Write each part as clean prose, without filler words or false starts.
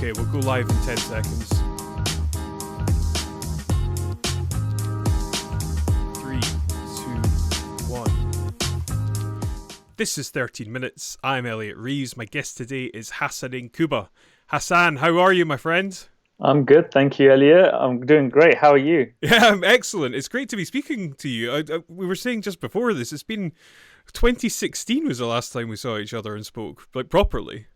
Okay, we'll go live in 10 seconds. 3, 2, 1. This is 13 Minutes. I'm Elliot Reeves. My guest today is Hasan Kubba. Hasan, how are you, my friend? I'm good, thank you, Elliot. I'm doing great. How are you? Yeah, I'm excellent. It's great to be speaking to you. We were saying just before this, it's been 2016 was the last time we saw each other and spoke, like, properly.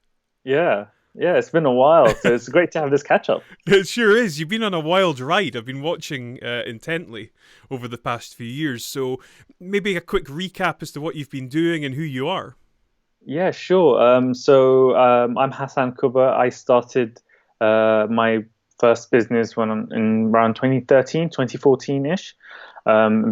Yeah, it's been a while, so it's great to have this catch up. It sure is. You've been on a wild ride. I've been watching intently over the past few years. So maybe a quick recap as to what you've been doing and who you are. Yeah, sure. I'm Hasan Kubba. I started my first business in around 2013, 2014-ish,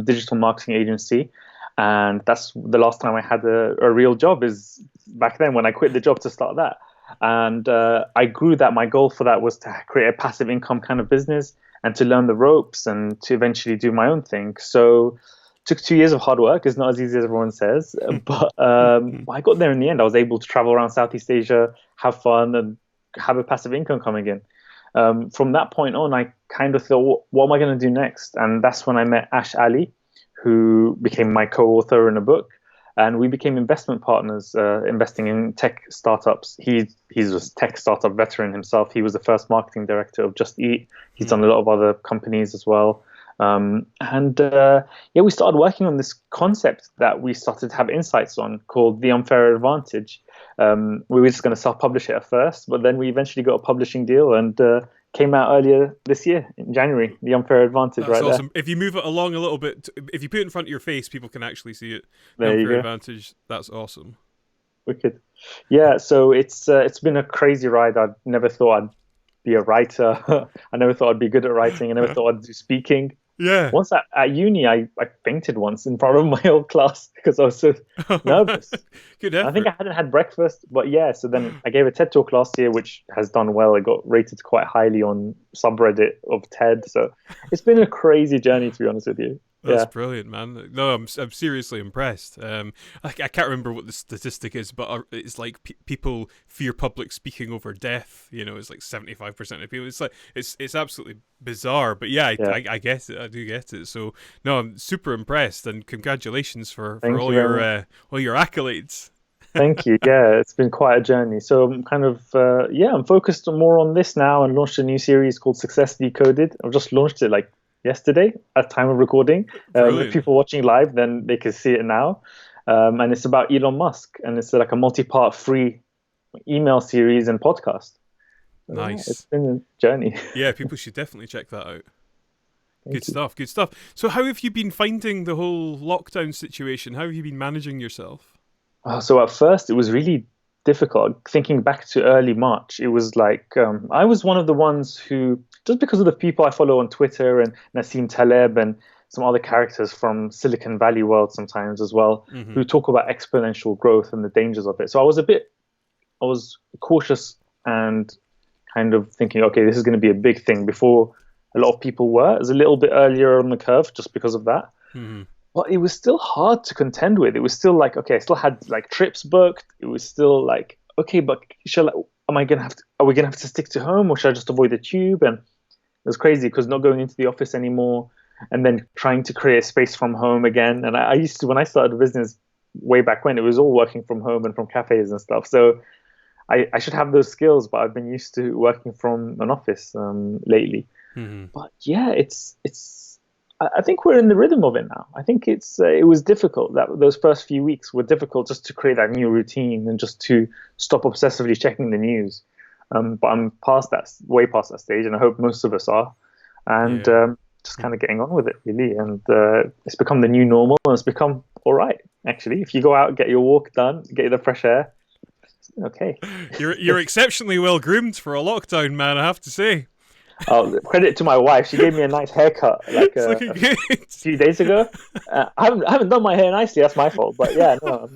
digital marketing agency. And that's the last time I had a real job, is back then when I quit the job to start that. And I grew that. My goal for that was to create a passive income kind of business and to learn the ropes and to eventually do my own thing. So it took 2 years of hard work. It's not as easy as everyone says, but I got there in the end. I was able to travel around Southeast Asia, have fun, and have a passive income coming in. From that point on, I kind of thought, what am I going to do next? And that's when I met Ash Ali, who became my co-author in a book. And we became investment partners, investing in tech startups. He's a tech startup veteran himself. He was the first marketing director of Just Eat. He's done a lot of other companies as well. We started working on this concept that we started to have insights on called The Unfair Advantage. We were just going to self-publish it at first, but then we eventually got a publishing deal and came out earlier this year in January. The Unfair Advantage. That's right awesome. There. If you move it along a little bit, if you put it in front of your face, people can actually see it. The there Unfair Advantage. That's awesome. Wicked. Yeah, so it's been a crazy ride. I never thought I'd be a writer. I never thought I'd be good at writing. I never thought I'd do speaking. Yeah. Once at uni, I fainted once in front of my old class because I was so nervous. Good effort. I think I hadn't had breakfast, but yeah. So then I gave a TED talk last year, which has done well. It got rated quite highly on subreddit of TED. So it's been a crazy journey, to be honest with you. That's brilliant, man. No, I'm seriously impressed. I can't remember what the statistic is, but it's like people fear public speaking over death. You know, it's like 75% of people. It's like it's absolutely bizarre. But yeah, I get it. I do get it. So no, I'm super impressed, and congratulations for all your accolades. Thank you. Yeah, it's been quite a journey. So I'm kind of I'm focused more on this now and launched a new series called Success Decoded. I've just launched it like yesterday at time of recording. If people watching live, then they can see it now. And it's about Elon Musk, and it's like a multi-part free email series and podcast. So, nice. It's been a journey. Yeah, people should definitely check that out. Good stuff. So how have you been finding the whole lockdown situation? How have you been managing yourself? So at first it was really difficult. Thinking back to early March, it was like I was one of the ones who, just because of the people I follow on Twitter and Nassim Taleb and some other characters from Silicon Valley world sometimes as well, who talk about exponential growth and the dangers of it. So I was cautious and kind of thinking, okay, this is going to be a big thing before a lot of people were. It was a little bit earlier on the curve just because of that. But it was still hard to contend with. It was still like, okay, I still had like trips booked. It was still like, okay, but are we gonna have to stick to home, or should I just avoid the tube? And it was crazy because not going into the office anymore, and then trying to create a space from home again. And I used to, when I started a business way back when, it was all working from home and from cafes and stuff. So I should have those skills, but I've been used to working from an office lately. But yeah, I think we're in the rhythm of it now. I think it was difficult. Those first few weeks were difficult just to create that new routine and just to stop obsessively checking the news. But I'm way past that stage, and I hope most of us are. And just kind of getting on with it, really. And it's become the new normal, and it's become all right. actually. If you go out, get your walk done, get the fresh air, okay. You're exceptionally well groomed for a lockdown, man. I have to say. Credit to my wife. She gave me a nice haircut like It's a looking good. few days ago. I haven't done my hair nicely. That's my fault. But yeah, no.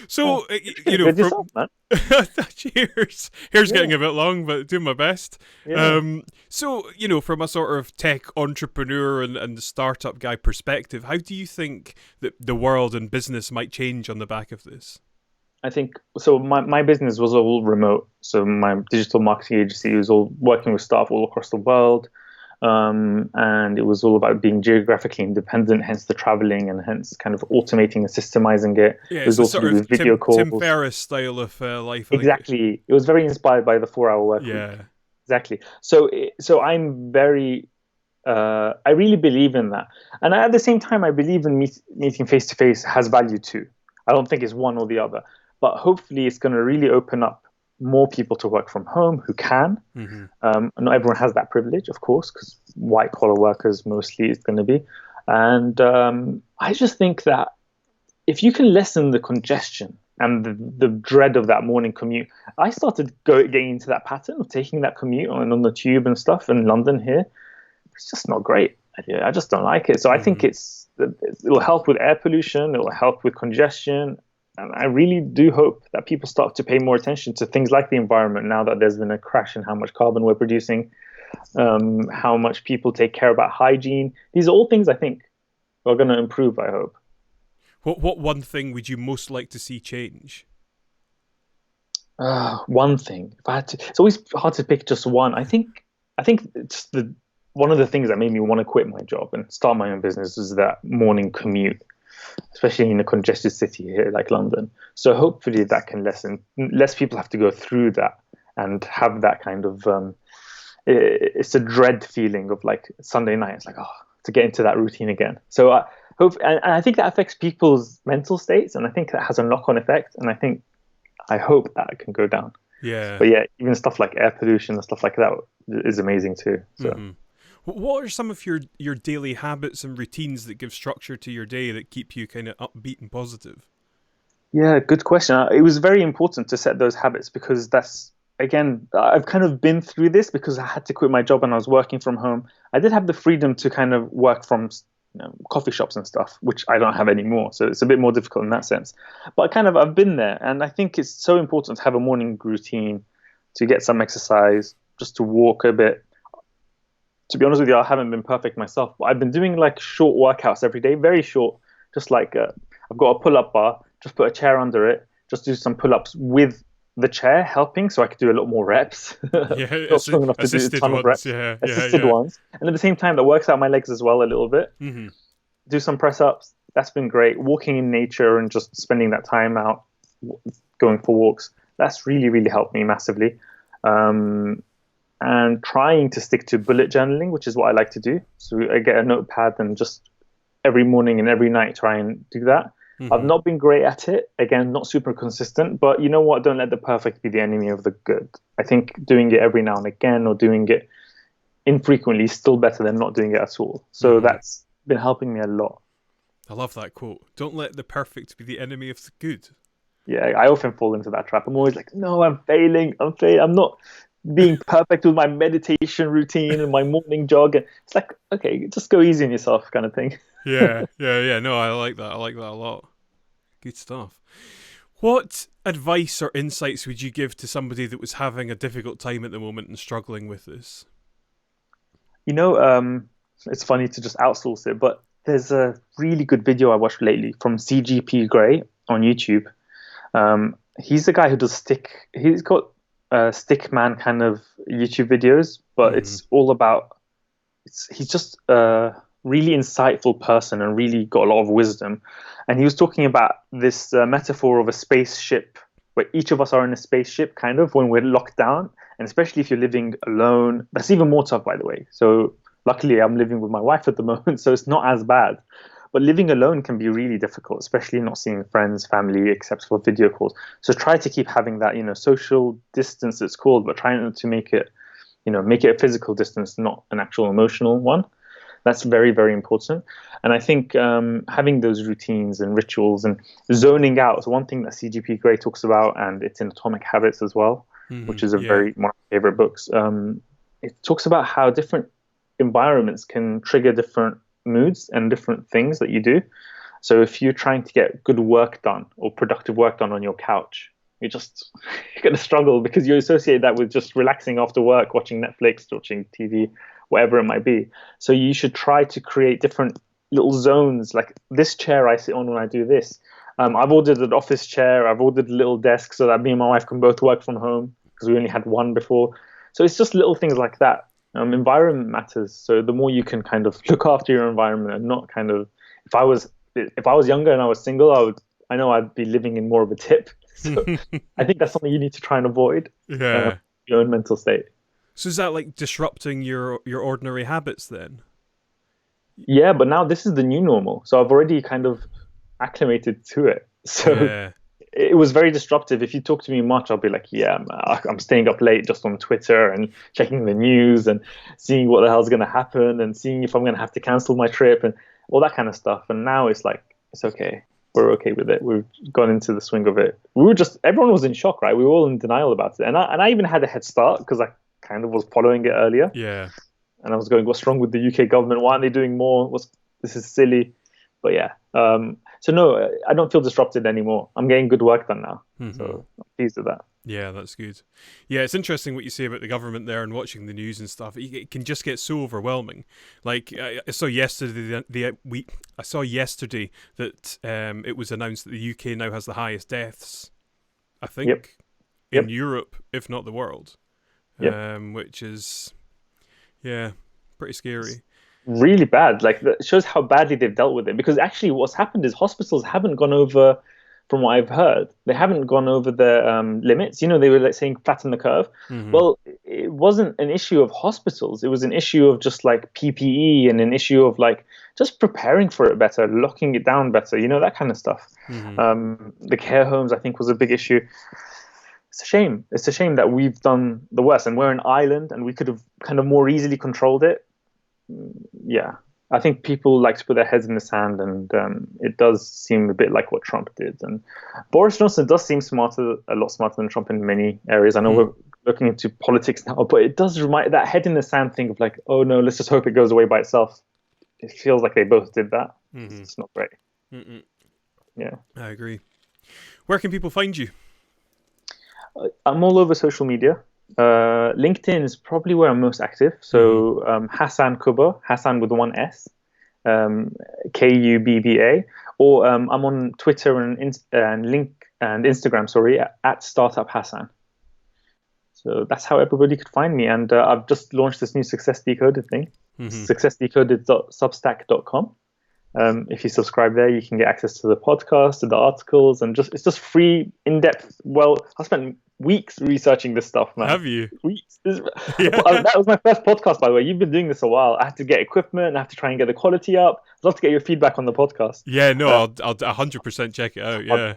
So Good from yourself, man. cheers. Hair's Yeah, getting a bit long, but doing my best. yeah. So from a sort of tech entrepreneur and the startup guy perspective, how do you think that the world and business might change on the back of this? I think so. My business was all remote. So my digital marketing agency was all working with staff all across the world. And it was all about being geographically independent, hence the traveling and hence kind of automating and systemizing it. Yeah, It it's was the all to sort do of with video Tim calls. Ferriss style of life. I think. Exactly. It was very inspired by the 4 hour work week. Yeah. Exactly. So I'm very, I really believe in that. And at the same time, I believe in meeting face to face has value too. I don't think it's one or the other. But hopefully it's going to really open up more people to work from home who can. Hmm. Not everyone has that privilege, of course, because white collar workers mostly is going to be. And I just think that if you can lessen the congestion and the dread of that morning commute, I started getting into that pattern of taking that commute on the tube and stuff in London here. It's just not great. I just don't like it. So I think Hmm. it'll help with air pollution. It'll help with congestion. And I really do hope that people start to pay more attention to things like the environment now that there's been a crash in how much carbon we're producing, how much people take care about hygiene. These are all things I think are going to improve, I hope. What one thing would you most like to see change? One thing, if I had to, it's always hard to pick just one. I think it's one of the things that made me want to quit my job and start my own business is that morning commute, especially in a congested city here like London. So hopefully that can lessen. Less people have to go through that and have that kind of. It's a dread feeling of like Sunday night. It's like to get into that routine again. So I hope, and I think that affects people's mental states, and I think that has a knock-on effect. And I hope that can go down. Yeah. But yeah, even stuff like air pollution and stuff like that is amazing too. So. Hmm. What are some of your daily habits and routines that give structure to your day that keep you kind of upbeat and positive? Yeah, good question. It was very important to set those habits because again, I've kind of been through this because I had to quit my job and I was working from home. I did have the freedom to kind of work from coffee shops and stuff, which I don't have anymore. So it's a bit more difficult in that sense. But I've been there. And I think it's so important to have a morning routine, to get some exercise, just to walk a bit. To be honest with you, I haven't been perfect myself, but I've been doing like short workouts every day, very short. Just like I've got a pull-up bar, just put a chair under it, just do some pull-ups with the chair helping, so I could do a lot more reps. Yeah, Not strong enough to do a assisted ton of ones. reps, Yeah, yeah, assisted yeah. ones, and at the same time that works out my legs as well a little bit. Hmm. Do some press-ups. That's been great. Walking in nature and just spending that time out, going for walks. That's really, really helped me massively. And trying to stick to bullet journaling, which is what I like to do. So I get a notepad and just every morning and every night try and do that. I've Hmm. not been great at it. Again, not super consistent, but you know what? Don't let the perfect be the enemy of the good. I think doing it every now and again or doing it infrequently is still better than not doing it at all. So Hmm. that's been helping me a lot. I love that quote. Don't let the perfect be the enemy of the good. Yeah, I often fall into that trap. I'm always like, no, I'm failing. I'm failing. I'm not being perfect with my meditation routine and my morning jog. And it's like, okay, just go easy on yourself, kind of thing. Yeah, yeah, yeah. No, I like that. I like that a lot. Good stuff. What advice or insights would you give to somebody that was having a difficult time at the moment and struggling with this? You know, it's funny to just outsource it, but there's a really good video I watched lately from CGP Grey on YouTube. He's the guy who does stick. He's got stick man kind of YouTube videos, but Hmm. it's all about. He's just a really insightful person and really got a lot of wisdom. And he was talking about this metaphor of a spaceship, where each of us are in a spaceship, kind of when we're locked down, and especially if you're living alone. That's even more tough, by the way. So luckily, I'm living with my wife at the moment, so it's not as bad. But living alone can be really difficult, especially not seeing friends, family, except for video calls. So try to keep having that, social distance it's called, but try not to make it, make it a physical distance, not an actual emotional one. That's very, very important. And I think having those routines and rituals and zoning out is one thing that CGP Grey talks about, and it's in Atomic Habits as well, which is one of my favorite books. It talks about how different environments can trigger different moods and different things that you do. So if you're trying to get good work done or productive work done on your couch, you're going to struggle because you associate that with just relaxing after work, watching Netflix, watching TV, whatever it might be. So you should try to create different little zones, like this chair I sit on when I do this. I've ordered an office chair. I've ordered a little desk so that me and my wife can both work from home because we only had one before. So it's just little things like that. Environment matters. So the more you can kind of look after your environment and not kind of, if I was younger and I was single, I know I'd be living in more of a tip. So I think that's something you need to try and avoid. Yeah. Your own mental state. So is that like disrupting your ordinary habits then? Yeah, but now this is the new normal. So I've already kind of acclimated to it. So it was very disruptive. If you talk to me much, I'll be like, yeah, I'm staying up late just on Twitter and checking the news and seeing what the hell's going to happen and seeing if I'm going to have to cancel my trip and all that kind of stuff. And now it's like, it's okay. We're okay with it. We've gone into the swing of it. Everyone was in shock, right? We were all in denial about it. And I even had a head start because I kind of was following it earlier. Yeah. And I was going, what's wrong with the UK government? Why aren't they doing more? This is silly. But yeah. So no, I don't feel disrupted anymore. I'm getting good work done now. So I'm pleased with that. Yeah, that's good. Yeah, it's interesting what you say about the government there and watching the news and stuff. It can just get so overwhelming. Like I saw yesterday, I saw yesterday that it was announced that the UK now has the highest deaths, I think, in Europe, if not the world. Which is, pretty scary. Really bad. Like, that shows how badly they've dealt with it. Because actually, what's happened is hospitals haven't gone over, from what I've heard, they haven't gone over their limits. You know, they were like saying flatten the curve. Well, it wasn't an issue of hospitals. It was an issue of just like PPE and an issue of like just preparing for it better, locking it down better. You know, that kind of stuff. The care homes, I think, was a big issue. It's a shame. It's a shame that we've done the worst, and we're an island, and we could have kind of more easily controlled it. Yeah, I think people like to put their heads in the sand, and it does seem a bit like what Trump did. And Boris Johnson does seem a lot smarter than Trump in many areas. I know we're looking into politics now, but it does remind that head in the sand thing of like, oh no, let's just hope it goes away by itself. It feels like they both did that. It's not great. Yeah, I agree. Where can people find you? I'm all over social media. LinkedIn is probably where I'm most active. So Hasan Kubba, Hasan with one S, Kubba, or I'm on Twitter and Instagram. Sorry, at Startup Hasan. So that's how everybody could find me. And I've just launched this new Success Decoded thing, successdecoded.substack.com. If you subscribe there, you can get access to the podcast, to the articles, and it's just free, in-depth. Well, I spent weeks researching this stuff, man. Have you? Weeks. That was my first podcast, by the way. You've been doing this a while. I had to get equipment. I have to try and get the quality up. I'd love to get your feedback on the podcast. Yeah, no, I'll 100% check it out. Yeah,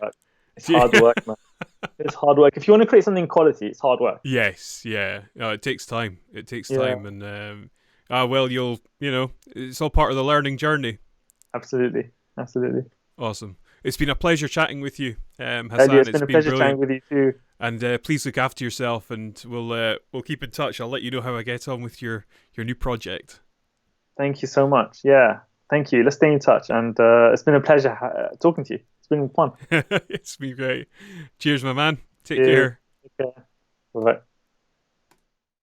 it's hard work, man. It's hard work. If you want to create something quality, it's hard work. Yes, yeah. No, it takes time. It takes time, and it's all part of the learning journey. Absolutely. Awesome. It's been a pleasure chatting with you, Hasan. It's been a pleasure chatting with you too. And please look after yourself, and we'll keep in touch. I'll let you know how I get on with your new project. Thank you so much. Yeah, thank you. Let's stay in touch. And it's been a pleasure talking to you. It's been fun. It's been great. Cheers, my man. Take care. Take care. Bye-bye.